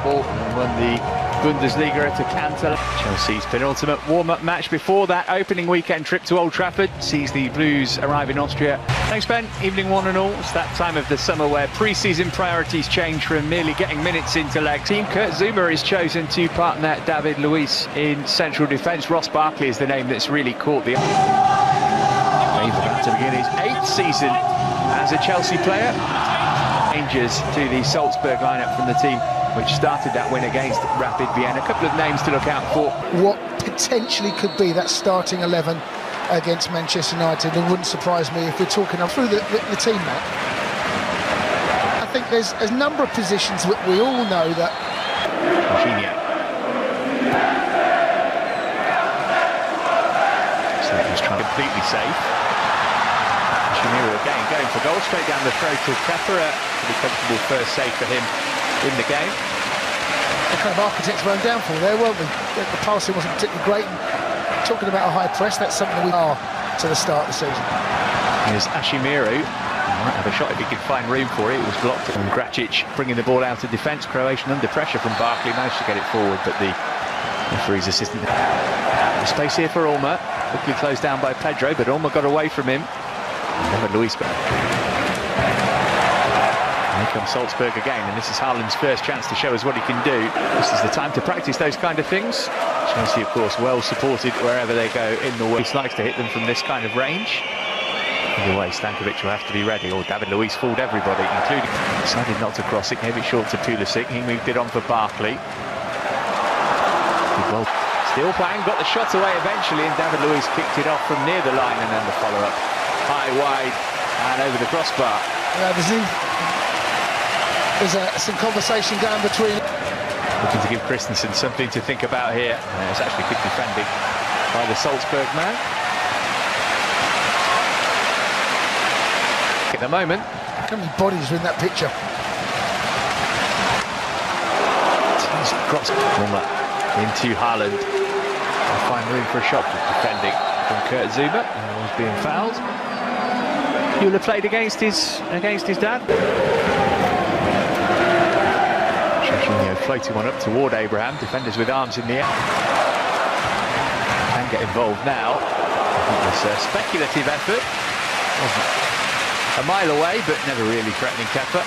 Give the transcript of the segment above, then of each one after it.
football and won the Bundesliga at Cantor. Chelsea's penultimate warm-up match before that opening weekend trip to Old Trafford sees the Blues arrive in Austria. Thanks, Ben. Evening one and all. It's that time of the summer where pre-season priorities change from merely getting minutes into legs. Team Kurt Zouma is chosen to partner David Luiz in central defence. Ross Barkley is the name that's really caught the eye. He's about to begin his 8th season as a Chelsea player. Changes to the Salzburg lineup from the team which started that win against Rapid Vienna. A couple of names to look out for. What potentially could be that starting 11 against Manchester United. It wouldn't surprise me if we're talking through the team map. I think there's a number of positions that we all know that. So he's trying completely safe. Again going for goal, straight down the throat to Kepa. Pretty comfortable first save for him in the game. The kind of architects of our own downfall there, weren't we? The passing wasn't particularly great. And talking about a high press, that's something we are to the start of the season. Here's Ashimiru. Might have a shot if he could find room for it. It was blocked. And Gracic bringing the ball out of defence. Croatian under pressure from Barkley, managed to get it forward, but the referee's assistant. The space here for Ulmer. Quickly closed down by Pedro, but Ulmer got away from him. Never Luis. Here comes Salzburg again, and this is Haaland's first chance to show us what he can do. This is the time to practice those kind of things. Chelsea, of course, well supported wherever they go in the world. He likes to hit them from this kind of range. Either way, Stankovic will have to be ready. Or David Luiz fooled everybody, including... Decided not to cross it, gave it short to Pulisic. He moved it on for Barkley. Good ball. Still playing, got the shot away eventually, and David Luiz kicked it off from near the line, and then the follow-up. High, wide, and over the crossbar. There's some conversation going between. Looking to give Christensen something to think about here. It's actually good defending by the Salzburg man. At the moment. How many bodies are in that picture? Cross into Haaland. I'll find room for a shot. Defending from Kurt Zouma. He's being fouled. He will have played against his dad. Jorginho floating one up toward Abraham. Defenders with arms in the air. Can get involved now. It was a speculative effort. Wasn't a mile away, but never really threatening Kepa.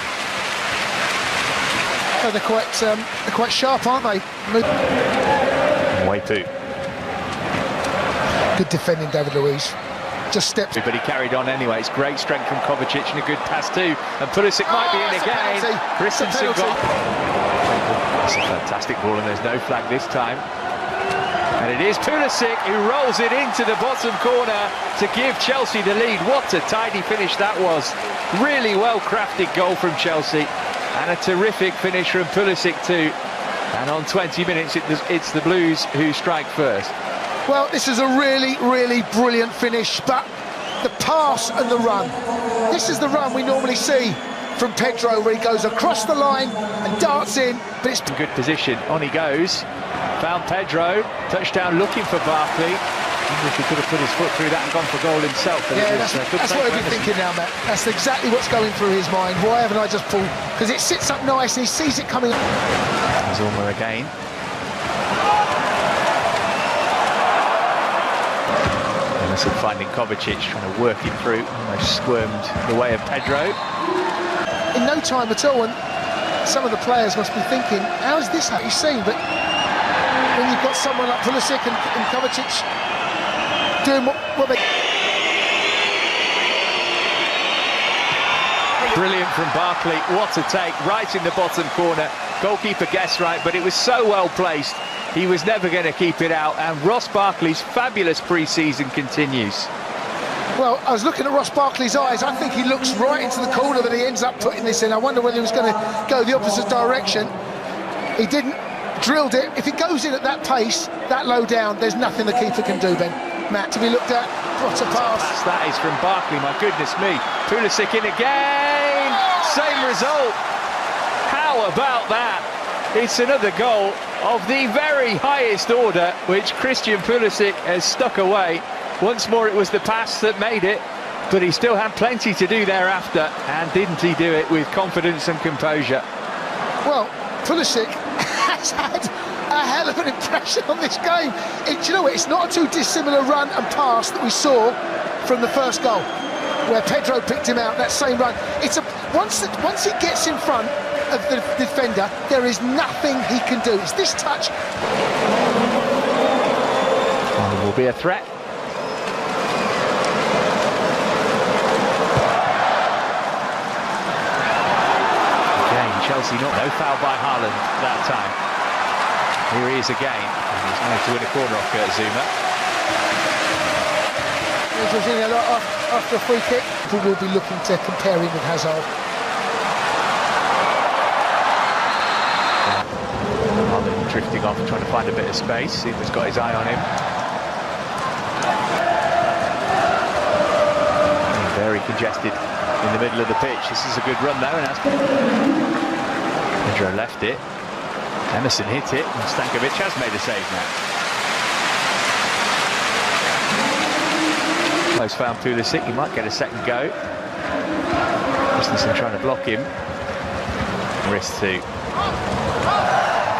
Oh, they're quite sharp, aren't they? Way too. Good defending, David Luiz. Just steps. But he carried on anyway. It's great strength from Kovacic and a good pass too. And Pulisic might be in again. Christensen got. It's a fantastic ball, and there's no flag this time. And it is Pulisic who rolls it into the bottom corner to give Chelsea the lead. What a tidy finish that was. Really well-crafted goal from Chelsea. And a terrific finish from Pulisic too. And on 20 minutes, it's the Blues who strike first. Well, this is a really, really brilliant finish, but the pass and the run. This is the run we normally see from Pedro, where he goes across the line and darts in, but it's... Good position, on he goes. Found Pedro, touchdown looking for Barkley. I wish he could have put his foot through that and gone for goal himself. But yeah, that's what he'd be thinking now, Matt. That's exactly what's going through his mind. Why haven't I just pulled? Because it sits up nice and he sees it coming. There's Ulmer again. Finding Kovacic, trying to work it through, almost squirmed the way of Pedro. In no time at all, and some of the players must be thinking, how is this happening? You've seen, but when you've got someone like Pulisic and Kovacic doing what they... Brilliant from Barkley, what a take, right in the bottom corner. Goalkeeper guessed right, but it was so well placed. He was never going to keep it out, and Ross Barkley's fabulous pre-season continues. Well, I was looking at Ross Barkley's eyes. I think he looks right into the corner that he ends up putting this in. I wonder whether he was going to go the opposite direction. He didn't, drilled it. If it goes in at that pace, that low down, there's nothing the keeper can do, Ben. Matt, to be looked at, what a pass. That is from Barkley, my goodness me. Pulisic in again, same result. How about that? It's another goal of the very highest order, which Christian Pulisic has stuck away. Once more, it was the pass that made it, but he still had plenty to do thereafter, and didn't he do it with confidence and composure? Well, Pulisic has had a hell of an impression on this game. Do you know what? It's not a too dissimilar run and pass that we saw from the first goal, where Pedro picked him out. That same run. Once he gets in front of the defender, there is nothing he can do. It's this touch. It will be a threat. Chelsea no foul by Haaland that time. Here he is again. And he's managed to win a corner off Kurt Zouma. Jorginho after a free kick. We will be looking to compare him with Hazard. Haaland drifting off, trying to find a bit of space. Seamer's got his eye on him. Very congested in the middle of the pitch. This is a good run though, and Pedro left it. Emerson hit it, and Stankovic has made a save now. Close found Pulisic, he might get a second go. Christensen trying to block him. Wrist two.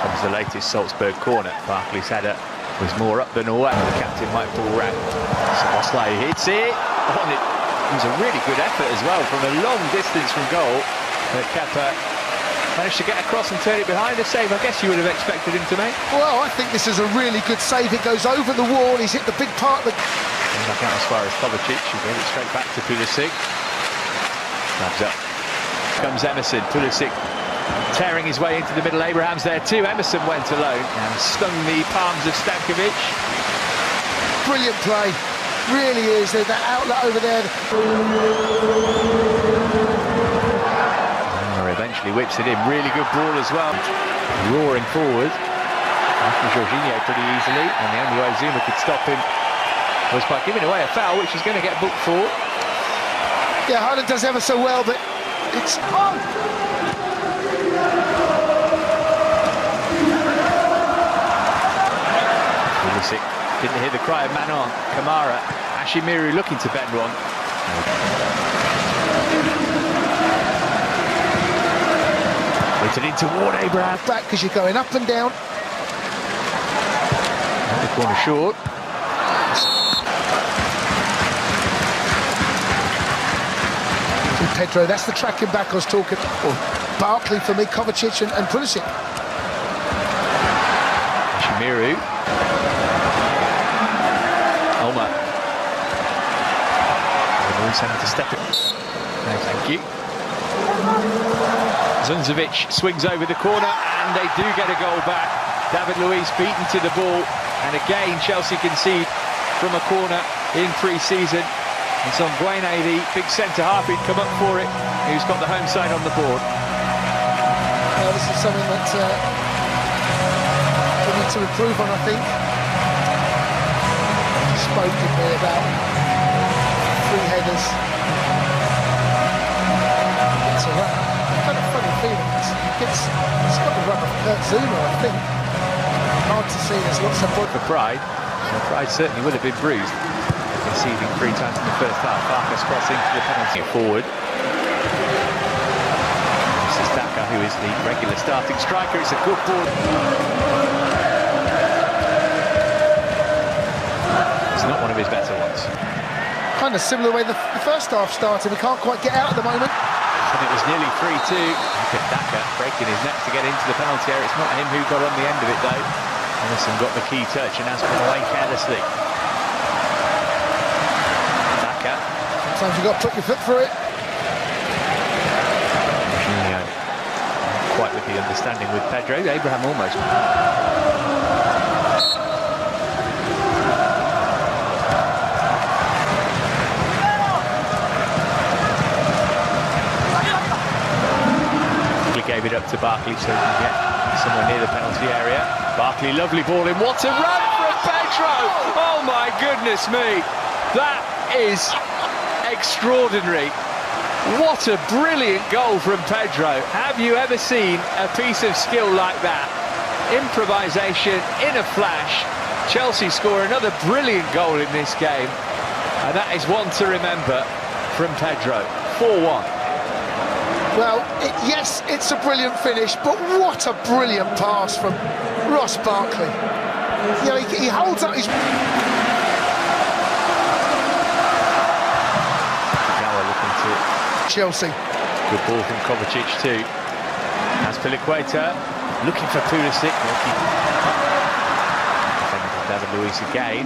Comes the latest Salzburg corner. Barkley's header was more up than away. The captain might pull round. Szoboszlai hits it. On it. It was a really good effort as well from a long distance from goal. But Kepa managed to get across and turn it behind. A save I guess you would have expected him to make. Well, I think this is a really good save. It goes over the wall. He's hit the big part of the... Back out as far as Kovacic, who gave it straight back to Pulisic. Snaps up. Comes Emerson. Pulisic tearing his way into the middle. Abraham's there too. Emerson went alone and stung the palms of Stankovic. Brilliant play. Really is. There's that outlet over there. Eventually whips it in. Really good ball as well. Roaring forward. After Jorginho pretty easily, and the only way Zouma could stop him was by giving away a foul, which he's going to get booked for. Yeah, Haaland does ever so well, but it's on. Pulisic didn't hear the cry of man on. Kamara, Ashimiru looking to bend one. It's it in toward Abraham. Back because you're going up and down. The corner short. Pedro, that's the tracking back I was talking about. Barkley for me, Kovacic and Pulisic. Shimiru. Olma. Always having to step it. No, thank you. Zunzovic swings over the corner and they do get a goal back. David Luiz beaten to the ball, and again Chelsea concede from a corner in pre-season. And so Guene, the big centre-half, he'd come up for it. Who's got the home side on the board. This is something that we need to improve on, I think. He spoke to me about 3 headers. It's a run. I've got a funny feeling. It's got the run of Kurt Zouma, I think. Hard to see, there's lots of... For Pride. Well, Pride certainly would have been bruised. Conceding 3 times in the first half. Farkas crossing to the penalty forward. This is Daka, who is the regular starting striker. It's a good ball. It's not one of his better ones. Kind of similar way the first half started. We can't quite get out at the moment. And it was nearly 3-2. Look at Daka breaking his neck to get into the penalty area. It's not him who got on the end of it though. Emerson got the key touch and has put away carelessly. Sometimes you've got to put your foot through it. Jorginho, quite with the understanding with Pedro. Abraham almost. He gave it up to Barkley so he can get somewhere near the penalty area. Barkley, lovely ball in. What a run from Pedro! Oh my goodness me! That is extraordinary. What a brilliant goal from Pedro. Have you ever seen a piece of skill like that? Improvisation in a flash. Chelsea score another brilliant goal in this game, and that is one to remember from Pedro. 4-1. Well, yes, it's a brilliant finish, but what a brilliant pass from Ross Barkley. You know, he holds up his... Looking to Chelsea. good ball from Kovacic too. As Piliqueta looking for Pulisic. Defending from David Luiz again.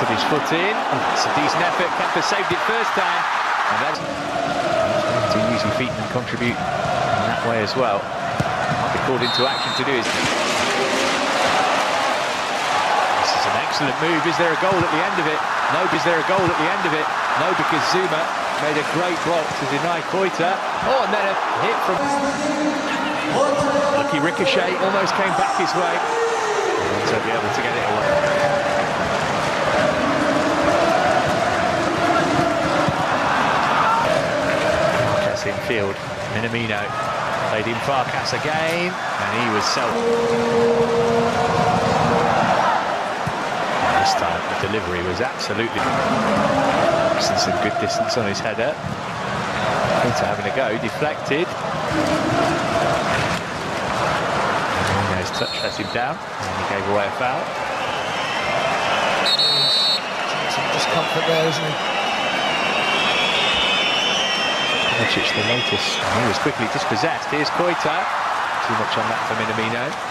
Put his foot in. Oh, it's a decent effort. Kappa saved it first time. And that's to use your feet and contribute in that way as well. Might be called into action to do his. This is an excellent move. Is there a goal at the end of it? No. Is there a goal at the end of it? No, because Zuma made a great block to deny Koita. Oh, and then a hit from lucky ricochet, almost came back his way. To be able to get it away. In field, Minamino played in Farkas again, and he was this time the delivery was absolutely some good distance on his header. Into having a go, deflected. Minamino's touch let him down, and he gave away a foul. Some discomfort there, isn't he? The latest, and he was quickly dispossessed. Here's Koita. Too much on that for Minamino.